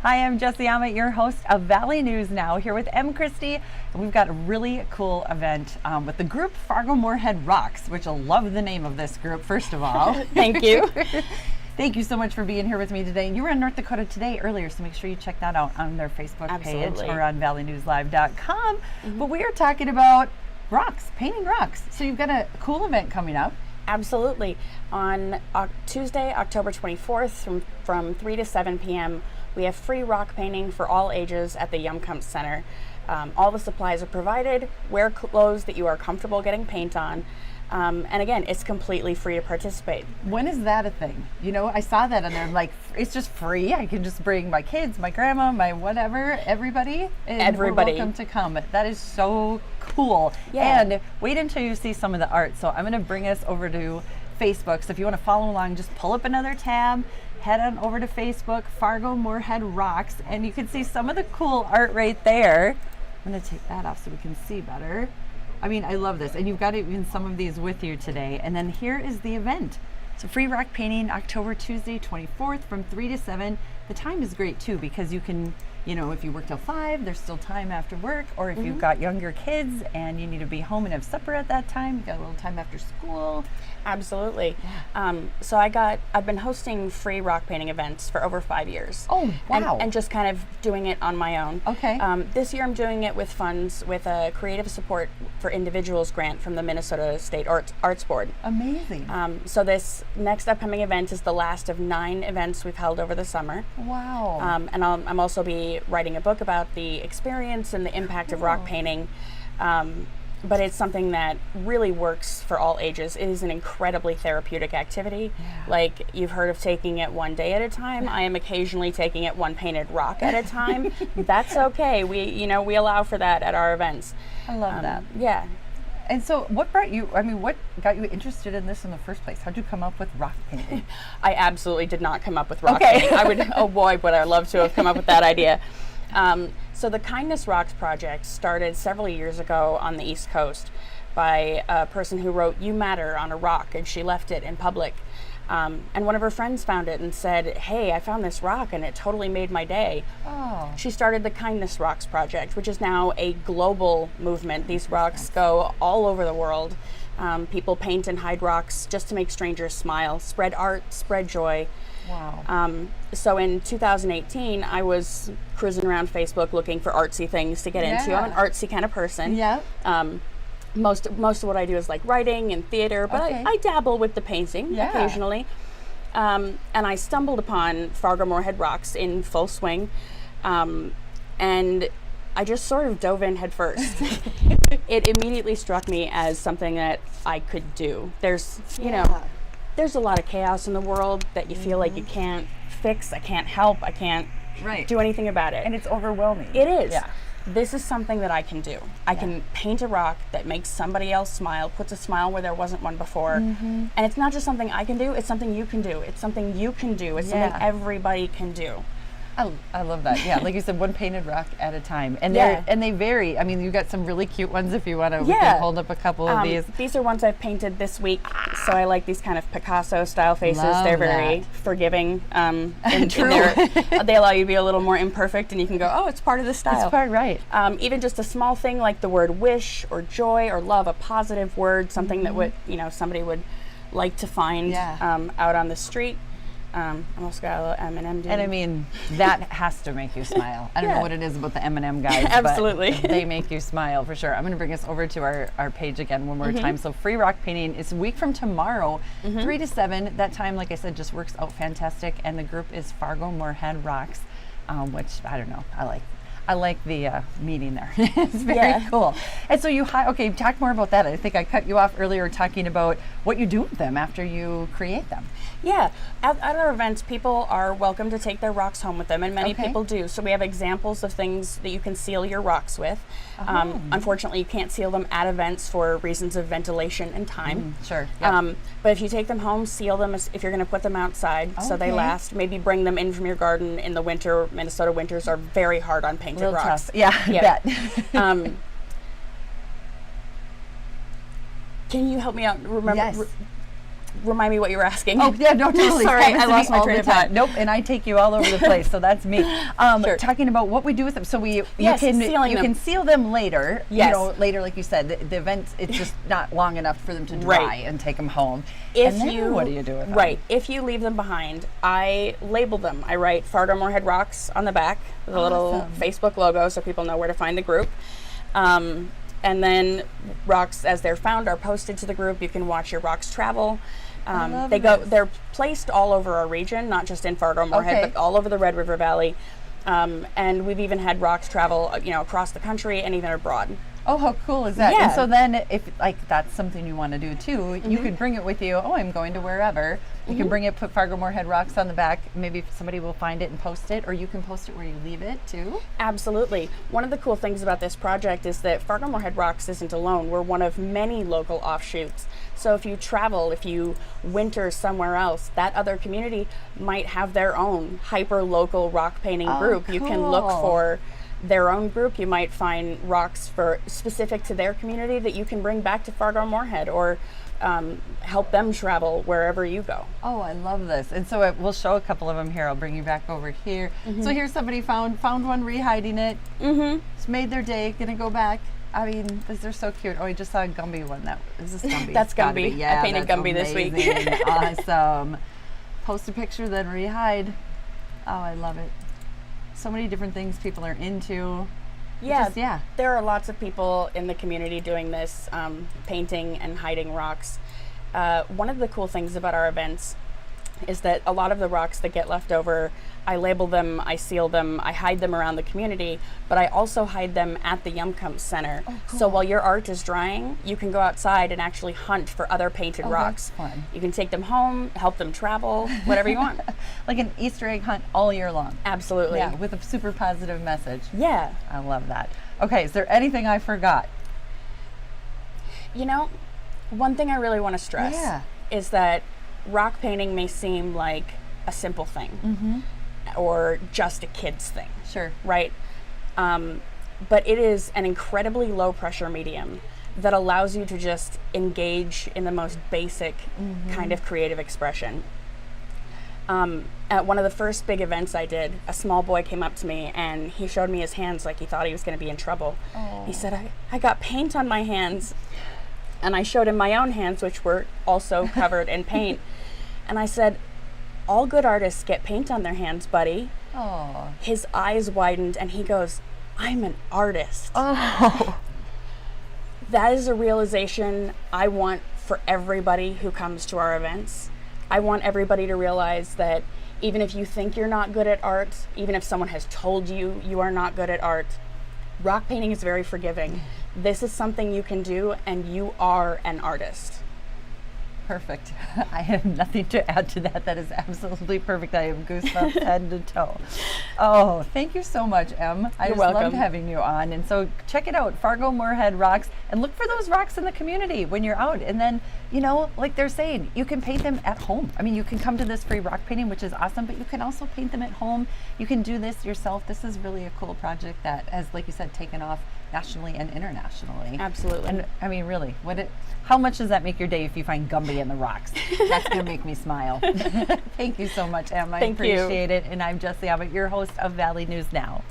Hi, I'm Jessie Amet, your host of Valley News Now, here with M. Christie. And we've got a really cool event with the group Fargo-Moorhead Rocks, which I love the name of this group, first of all. Thank you. Thank you so much for being here with me today. You were in North Dakota Today earlier, so make sure you check that out on their Facebook page or on valleynewslive.com. But we are talking about rocks, painting rocks. So you've got a cool event coming up. Absolutely. On Tuesday, October 24th from 3 to 7 p.m., we have free rock painting for all ages at the Yumkamp Center. All the supplies are provided. Wear clothes that you are comfortable getting paint on. And again, it's completely free to participate. When is that a thing? You know, I saw that and they're like, it's just free. I can just bring my kids, my grandma, my whatever, everybody. And we're welcome to come. That is so cool. Yeah. And wait until you see some of the art. So I'm going to bring us over to Facebook. So if you want to follow along, just pull up another tab, head on over to Facebook, Fargo-Moorhead Rocks, and you can see some of the cool art right there. I'm going to take that off so we can see better. I mean, I love this. And you've got even some of these with you today. And then here is the event. So free rock painting, Tuesday, 24th from 3 to 7. The time is great too because you can, you know, if you work till 5, there's still time after work. Or if you've got younger kids and you need to be home and have supper at that time, you've got a little time after school. Absolutely. So I've been hosting free rock painting events for over 5 years. Oh, wow. And just kind of doing it on my own. Okay. This year I'm doing it with funds with a Creative Support for Individuals grant from the Minnesota State Arts Board. Amazing. So this next upcoming event is the last of 9 events we've held over the summer. Wow. And I'm also be writing a book about the experience and the impact of rock painting. But it's something that really works for all ages. It is an incredibly therapeutic activity. Yeah. Like you've heard of taking it one day at a time. I am occasionally taking it one painted rock at a time. That's okay. We allow for that at our events. I love that. Yeah. And so what got you interested in this in the first place? How'd you come up with rock painting? I absolutely did not come up with rock painting. Oh boy, would I love to have come up with that idea. So the Kindness Rocks project started several years ago on the East Coast by a person who wrote "You Matter" on a rock, and she left it in public. And one of her friends found it and said, "Hey, I found this rock and it totally made my day." Oh. She started the Kindness Rocks project, which is now a global movement. These rocks go all over the world. People paint and hide rocks just to make strangers smile, spread art, spread joy. Wow. So in 2018, I was cruising around Facebook looking for artsy things to get into. I'm an artsy kind of person. Yeah. Most of what I do is like writing and theater, but I dabble with the painting occasionally. And I stumbled upon Fargo-Moorhead Rocks in full swing, and I just sort of dove in head first. It immediately struck me as something that I could do. There's a lot of chaos in the world that you feel like you can't fix, I can't help, I can't do anything about it. And it's overwhelming. It is. Yeah. This is something that I can do. I can paint a rock that makes somebody else smile, puts a smile where there wasn't one before. And it's not just something I can do, it's something you can do. It's something you can do. It's something everybody can do. I love that. Yeah, like you said, one painted rock at a time. And they vary. I mean, you've got some really cute ones if you want to. We can hold up a couple of these. These are ones I've painted this week. So I like these kind of Picasso style faces. Love They're very forgiving. They allow you to be a little more imperfect and you can go, oh, it's part of the style. It's part right. Even just a small thing like the word wish or joy or love, a positive word, something that would, somebody would like to find out on the street. I also got a little M&M. And I mean, that has to make you smile. I don't know what it is about the M&M guys, absolutely. But they make you smile for sure. I'm going to bring us over to our page again one more time. So free rock painting is a week from tomorrow, 3 to 7. That time, like I said, just works out fantastic. And the group is Fargo-Moorhead Rocks, which I don't know, I like the meeting there. It's very cool. And so talk more about that. I think I cut you off earlier talking about what you do with them after you create them. Yeah, at our events, people are welcome to take their rocks home with them, and many people do. So we have examples of things that you can seal your rocks with. Unfortunately, you can't seal them at events for reasons of ventilation and time. Sure. Yep. But if you take them home, seal them if you're going to put them outside so they last. Maybe bring them in from your garden in the winter. Minnesota winters are very hard on painted Real rocks. Tough. Yeah, I bet. Can you help me out? Remember? Yes. remind me what you were asking. Oh yeah, no, totally. Sorry, I lost my train of thought. Nope, and I take you all over the place, so that's me. Sure. Talking about what we do with them, so you sealing them. can seal them later. Yes. You know, later, like you said, the event, it's just not long enough for them to dry and take them home. If and then you, what do you do with them? Right. If you leave them behind, I label them. I write Fargo Moorhead Rocks on the back, with a little Facebook logo, so people know where to find the group. And then rocks, as they're found, are posted to the group. You can watch your rocks travel. They're placed all over our region, not just in Fargo Moorhead, but all over the Red River Valley. And we've even had rocks travel, across the country and even abroad. Oh, how cool is that? Yeah. And so then if that's something you want to do too, you could bring it with you. Oh, I'm going to wherever. You can bring it, put Fargo Moorhead Rocks on the back. Maybe somebody will find it and post it, or you can post it where you leave it too. Absolutely. One of the cool things about this project is that Fargo Moorhead Rocks isn't alone. We're one of many local offshoots. So if you travel, if you winter somewhere else, that other community might have their own hyper-local rock painting group. Cool. You can look for their own group. You might find rocks for specific to their community that you can bring back to Fargo Moorhead, or help them travel wherever you go. Oh, I love this. And so we'll show a couple of them here. I'll bring you back over here. So here's somebody found one, rehiding it. It's made their day, gonna go back. I mean, they're so cute. Oh, I just saw a Gumby one. Is this Gumby? That's Gumby. Yeah, I painted Gumby this week. Awesome. Post a picture, then rehide. Oh, I love it. So many different things people are into. Yeah, there are lots of people in the community doing this, painting and hiding rocks. One of the cool things about our events is that a lot of the rocks that get left over, I label them, I seal them, I hide them around the community, but I also hide them at the Yumcump Center. Oh, cool. So while your art is drying, you can go outside and actually hunt for other painted rocks. That's fun. You can take them home, help them travel, whatever you want. Like an Easter egg hunt all year long. Absolutely. Yeah, with a super positive message. Yeah. I love that. Okay, is there anything I forgot? One thing I really want to stress is that rock painting may seem like a simple thing or just a kid's thing. Sure. Right? But it is an incredibly low pressure medium that allows you to just engage in the most basic kind of creative expression. At one of the first big events I did, a small boy came up to me and he showed me his hands like he thought he was going to be in trouble. Oh. He said, I got paint on my hands. And I showed him my own hands, which were also covered in paint. And I said, all good artists get paint on their hands, buddy. Oh. His eyes widened and he goes, I'm an artist. Oh. That is a realization I want for everybody who comes to our events. I want everybody to realize that even if you think you're not good at art, even if someone has told you you are not good at art, rock painting is very forgiving. This is something you can do, and you are an artist. Perfect. I have nothing to add to that. That is absolutely perfect. I have goosebumps head to toe. Oh, thank you so much, Em. I just loved having you on. And so check it out, Fargo Moorhead Rocks, and look for those rocks in the community when you're out. And then, like they're saying, you can paint them at home. I mean, you can come to this free rock painting, which is awesome, but you can also paint them at home. You can do this yourself. This is really a cool project that has, like you said, taken off nationally and internationally. Absolutely. And I mean, really, how much does that make your day if you find Gumby in the rocks? That's going to make me smile. Thank you so much, Em. I appreciate it. And I'm Jessie Abbott, your host of Valley News Now.